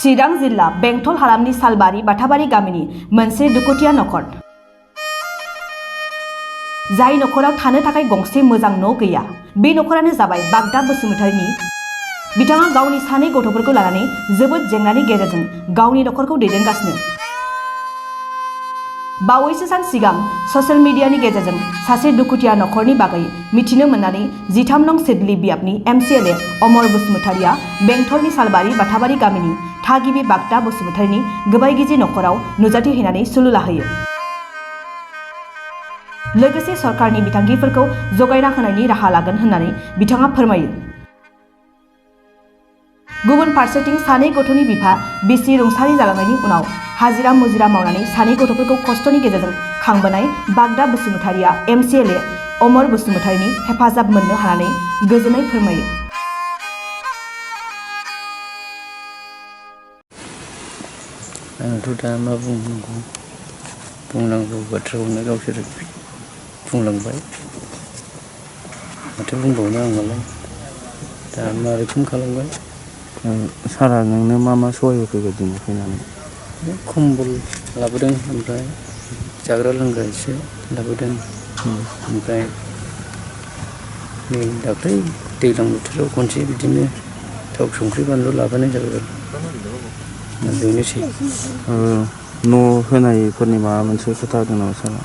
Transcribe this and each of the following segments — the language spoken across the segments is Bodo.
चिरां जिल्ला बेंटल हालामनि सालबारि बाथाबारि गामिनि मोनसे दुखुथिया नखर जाय नखराव थानो थाखाय गंसे मोजां न' गैया। बे नखरानो जाबाय बागदा बसुमतारीनि। बिथाङा गावनि सानै गथ'फोरखौ लानानै जोबोद जेंनानि गेजेरजों गावनि नखरखौ दैदेनगासिनो। बावैसो सान सिगां ससियेल मिडियानि गेजेरजों सासे दुखुथिया नखरनि बागै मिथिनो मोननानै 13 नं सिडली बियाबनि MCLA अमर बसुमतारीया बेंटलनि सालबारि बाथाबारि गामिनि थागिबि बागदा बसुमतारीनि गोबायगिजि नखराव नुजाथि हैनानै सुलु लाहोयो। लोगोसे सरकारनि बिथांखिफोरखौ जगायना होनायनि राहा लागोन होननानै बिथाङा फोरमायो। गुबुन फारसेथिं सानै गथ'नि बिफा बिसि रुंसारि जालांनायनि उनाव हाजिरा मुजिरा मावनानै सानै गथ'फोरखौ खस्थ'नि गेजेरजों खांबोनाय बागदा बसुमतारीया MCLA अमर बसुमतारीनि हेफाजाब मोननो हानानै गोजोननाय फोरमायो। आंथ' दा मा बुंनांगौ बाथ्राखौनो गावसोर बुंलांबाय। माथो बुंबावनो आंनालाय दा मा रोखोम खालामगोन। सारा नोंनो मा सहाय होफैगोन दिनै फैनानै? खम्बल लाबोदों, ओमफ्राय जाग्रा लोंग्रा एसे लाबोदों, ओमफ्राय नै दाख्लै दैज्लां बोथोराव खनसे बिदिनो थाव संख्रि बानलु लाबोनाय जाबाय। बेनोसै। न' होनायफोरनि माबा मोनसे खोथा दं नामा सारा?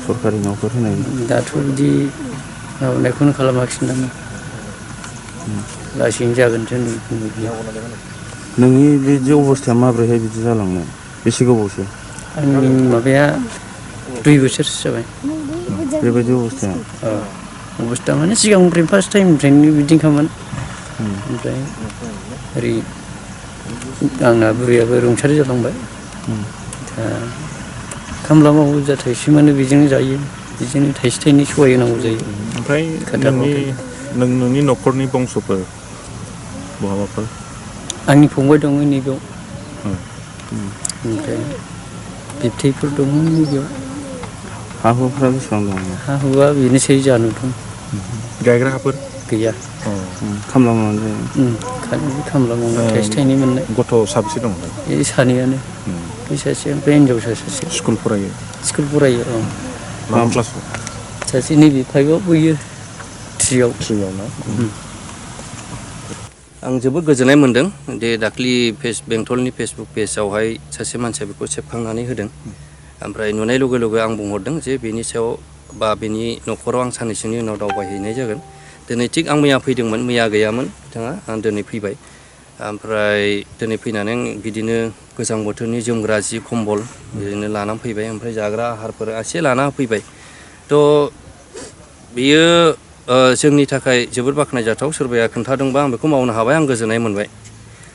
सरकारि न'फोर होनाय? दाथ' बिदि माबानायखौनो खालामाखिसै नामा। लासैनो जागोनसो नै। नोंनि बिदि अबस्थाया माब्रैहाय बिदि जालांनो? बेसे गोबावसो? आंनि माबाया 2 बोसोरसो जाबाय। बेबायदि अबस्थाया? अबस्था माने सिगांनिफ्रायनो फार्स्ट टाइमनिफ्रायनो बिदिनोखामोन। ओमफ्राय ओरै आंना बुरैयाबो रुंसारि जालांबाय। दा खामला मावो जा थाइसे मोनो बेजोंनो जायो, बेजोंनो थाइसे थाइनै सहाय होनांगौ जायो। ओमफ्राय नोंनि न'खरनि बंस'फोर बहाबाफोर? आंनि फंबाय दङ नैबेयाव, ओमफ्राय बिबथैफोर दङ नैबेयाव। हा हुफ्रा बेसेबां दङ? हा हुआ बेनोसै जानु दं। गायग्रा हाफोर गैया। खामला मावनानै जायो? खालि खामला मावनाय थाइसे थाइनै मोननाय। गथ' साबेसे दं? बे सानैयानो, बे सासे ओमफ्राय हिनजावसा सासे। स्कुल फरायो? स्कुल फरायो। मा क्लासाव? सासे नैबे 5आव, बैयो 3आव ना? आं जोबोद गोजोननाय मोन्दों दे दाख्लि बेंटलनि फेसबुक पेजावहाय सासे मानसिया बेखौ सेबखांनानै होदों। ओमफ्राय नुनाय लोगो लोगो आं बुंहरदों जे बेनि सायाव बा बेनि न'खराव आं साननैसोनि उनाव दावबायहैनाय जागोन। दिनै थिग आं मैया फैदोंमोन, मैया गैयामोन बिथाङा, आं दिनै फैबाय। ओमफ्राय दिनै फैनानै आं बिदिनो गोजां बोथोरनि जोमग्रा जि खम्बल बिदिनो लानानै फैबाय, ओमफ्राय जाग्रा आहारफोर एसे लाना फैबाय। थ' बियो जोंनि थाखाय जोबोद बाख्नायजाथाव। सोरबाया खोन्थादोंबा आं बेखौ मावनो हाबाय, आं गोजोननाय मोनबाय।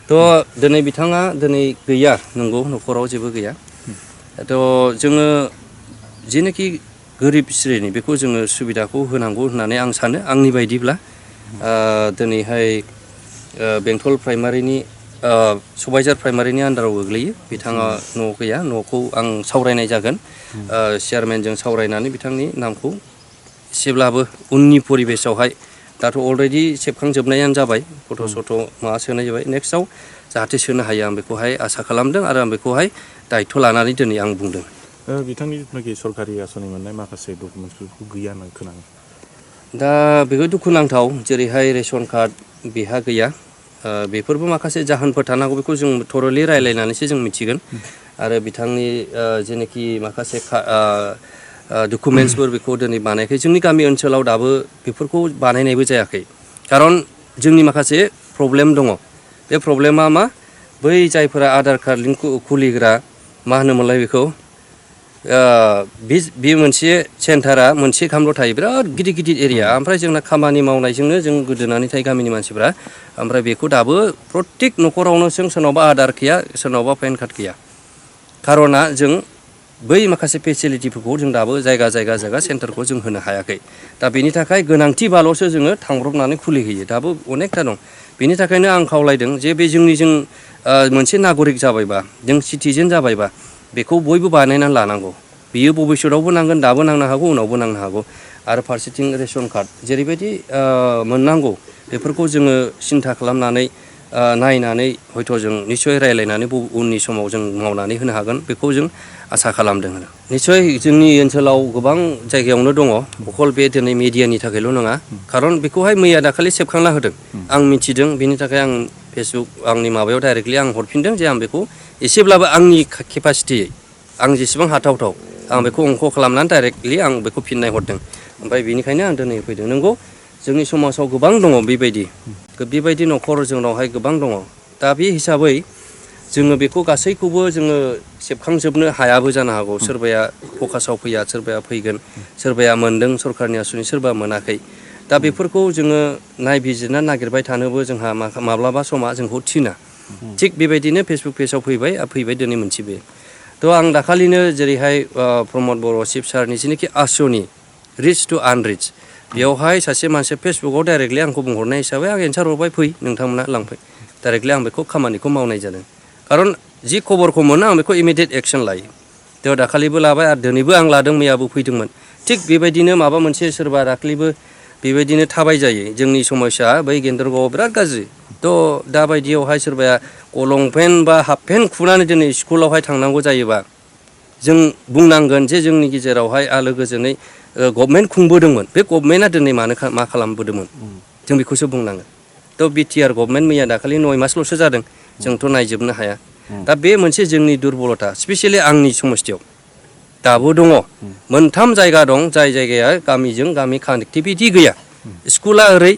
थ' दिनै बिथाङा दिनै गैया, नंगौ न'खराव जेबो गैया। थ' जोङो जेनोखि गोरिब श्रेणी बेखौ जोङो सुबिदाखौ होनांगौ होननानै आं सानो। आंनि बायदिब्ला दिनैहाय बेंटल प्राइमारिनि सबायझार प्राइमारिनि आन्दाराव गोग्लैयो। बिथाङा न' गैया, न'खौ आं सावरायनाय जागोन। चेयारमेनजों सावरायनानै बिथांनि नामखौ एसेब्लाबो उननि परिबेसावहाय, दाथ' अलरेडि सेबखांजोबनायानो जाबाय, फट' सट' माबा सोनाय जाबाय, नेक्स्टआव जाहाथे सोनो हायो आं बेखौहाय आसा खालामदों आरो आं बेखौहाय दायथ' लानानै दिनै आं बुंदों। बिथांनि जिथुनाखि सरकारि आसनि मोननाय माखासे डकुमेन्टसफोरखौ गैया होननानै खोनादों। दा बेखौ दुखुनांथाव, जेरैहाय रेसन कार्ड बेहा गैया। बेफोरबो माखासे जाहोनफोर थानो हागौ, बेखौ जों थरलि रायज्लायनानैसो जों मिथिगोन। आरो बिथांनि जेनोखि माखासे डकुमेन्टसफोर बेखौ दिनै बानायाखै। जोंनि गामि ओनसोलाव दाबो बेफोरखौ बानायनायबो जायाखै। खारन जोंनि माखासे प्रब्लेम दङ। बे प्रब्लेमा मा? बै जायफोरा आधार कार्ड लिंक खुलिग्रा, मा होनोमोनलाय बेखौ, बे मोनसे सेन्टारा मोनसे खामल' थायो, बिराद गिदिर गिदिर एरिया। ओमफ्राय जोंना खामानि मावनायजोंनो जों गोदोनानै थायो गामिनि मानसिफ्रा। ओमफ्राय बेखौ दाबो प्रत्येक न'खरावनो सोरनावबा आधार गैया, सोरनावबा पेन कार्ड गैया। खार'ना जों बै माखासे फेसिलिटिफोरखौ जों दाबो जायगा सेन्टारखौ जों होनो हायाखै। दा बेनि थाखाय गोनांथि बाल'सो जोङो थांब्रबनानै खुलिहैयो, दाबो अनेकथा दं। बेनि थाखायनो आं खावलायदों जे बे जों मोनसे नागरिक जाबायबा, जों सिटिजेन जाबायबा, बेखौ बयबो बानायनानै लानांगौ। बियो भबिष्यतावबो नांगोन, दाबो नांनो हागौ, उनावबो नांनो हागौ। आरो फारसेथिं रेसन कार्ड जेरैबायदि मोननांगौ, बेफोरखौ जोङो सिन्था खालामनानै नायनानै हयथ' जों निस्सय रायज्लायनानै उननि समाव जों मावनानै होनो हागोन बेखौ जों आसा खालामदों। निस्सय जोंनि ओनसोलाव गोबां जायगायावनो दङ अखल बे दिनै मिडियानि थाखायल' नङा खारन बेखौहाय मैया दाखालि सेबखांना होदों आं मिथिदों बेनि थाखाय आं फेसबुक आंनि माबायाव डाइरेक्टलि आं हरफिनदों जे आं बेखौ एसेब्लाबो आंनि केपासिटियै आं जेसेबां हाथावथाव आं बेखौ अंख खालामनानै डाइरेक्टलि आं बेखौ फिननाय हरदों ओमफ्राय बेनिखायनो आं दिनै फैदों नंगौ जोंनि समाजाव गोबां दङ बेबायदि न'खर जोंनावहाय गोबां दङ दा बे हिसाबै जोङो बेखौ गासैखौबो जोङो सेबखांजोबनो हायाबो जानो हागौ सोरबाया फकासाव फैया सोरबाया फैगोन सोरबाया मोनदों सरखारनि आसुनि सोरबा मोनाखै दा बेफोरखौ जोङो नायबिजिरना नागिरबाय थानोबो जोंहा माब्लाबा समा जोंखौ थिना थिग बेबायदिनो फेसबुक पेजाव फैबाय दिनै मोनथिबाय थ' आं दाखालिनो जेरैहाय प्रमद बर' चिफ सारनि जेनाखि आसनि रिच टु आनरिच बेयावहाय सासे मानसिया फेसबुकाव डाइरेक्टलि आंखौ बुंहरनाय हिसाबै आं एन्सार हरबाय फै नोंथांमोना लांफै डाइरेक्टलि आं बेखौ खामानिखौ मावनाय जादों खारन जि खबरखौ मोनो आं बेखौ इमिडियेट एक्सन लायो थ' दाखालिबो लाबाय आरो दिनैबो आं लादों मैयाबो फैदोंमोन थिग बेबायदिनो माबा मोनसे सोरबा दाखालिबो बेबायदिनो थाबाय जायो जोंनि समस्या बै गेन्द्रगावआव बिराद गाज्रि थ' दाबायदियावहाय सोरबाया लंपेन्ट बा हाफ पेन्ट खुनानै दिनै स्कुलावहाय थांनांगौ जायोबा जों बुंनांगोन जे जोंनि गेजेरावहाय आलो गोजोनै गभमेन्ट खुंबोदोंमोन बे गभमेन्टआ दिनै मा खालामबोदोंमोन जों बेखौसो बुंनांगोन थ' बिटिआर गभमेन्ट मैया दाखालि 9 मासल'सो जादों जोंथ' नायजोबनो हाया दा बे मोनसे जोंनि दुरबलथा स्पेसियेलि आंनि समस्थियाव दाबो दङ मोनथाम जायगा दं जाय जायगाया गामिजों गामि कानेक्टिभिटि गैया स्कुला ओरै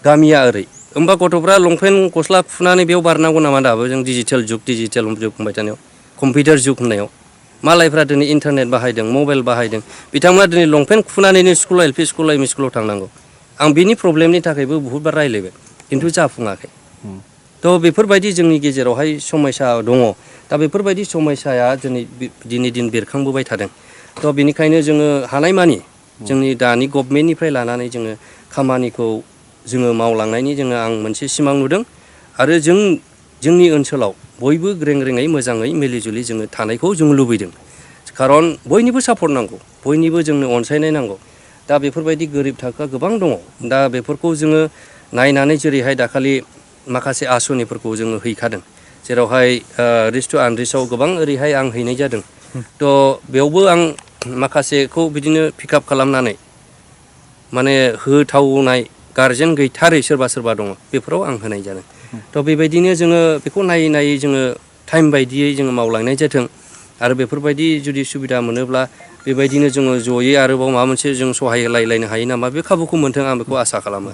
गामिया ओरै होमबा गथ'फ्रा लंपेन्ट गस्ला खुनानै बेयाव बारनांगौ नामा दाबो जों डिजिटेल जुग बुंबाय थानायाव कम्पिउटार जुग होननायाव मालायफ्रा दिनै इन्टारनेट बाहायदों मबाइल बाहायदों बिथांमोना दिनै लंपेन्ट खुनानैनो school L P school M E स्कुलाव थांनांगौ आं बिनि प्रब्लेमनि थाखायबो बहुतबार रायज्लायबाय खिन्थु जाफुङाखै थ' बेफोरबायदि जोंनि गेजेरावहाय समस्या दङ दा बेफोरबायदि समस्याया दिनै दिन बेरखांबोबाय थादों थ' बेनिखायनो जोङो हानायमानि जोंनि दानि गभमेन्टनिफ्राय लानानै जोङो खामानिखौ जोङो मावलांनायनि आं मोनसे सिमां नुदों आरो जोंनि ओनसोलाव बयबो ग्रें मोजाङै मिलिजुलि जोङो थानायखौ जों लुबैदों खारन बयनिबो सापर्ट नांगौ बयनिबो जोंनो अनसायनाय नांगौ दा बेफोरबायदि गोरिब थाखोआ गोबां दङ दा बेफोरखौ जोङो नायनानै जेरैहाय दाखालि माखासे आसनिफोरखौ जोङो हैखादों जेरावहाय रिच टु आनरिचआव गोबां ओरैहाय आं हैनाय जादों थ' बेयावबो आं माखासेखौ बिदिनो पिकआप खालामनानै माने होथावनाय गारजेन गैथारै सोरबा दङ बेफोराव आं होनाय जादों थ' बेबायदिनो जोङो बेखौ नायै जोङो टाइम बायदियै जोङो मावलांनाय जाथों आरो बेफोरबायदि जुदि सुबिदा मोनोब्ला बेबायदिनो जोङो जयै आरोबाव माबा मोनसे जों सहाय होलायलायनो हायो नामा बे खाबुखौ मोन्थों आं बेखौ आसा खालामो।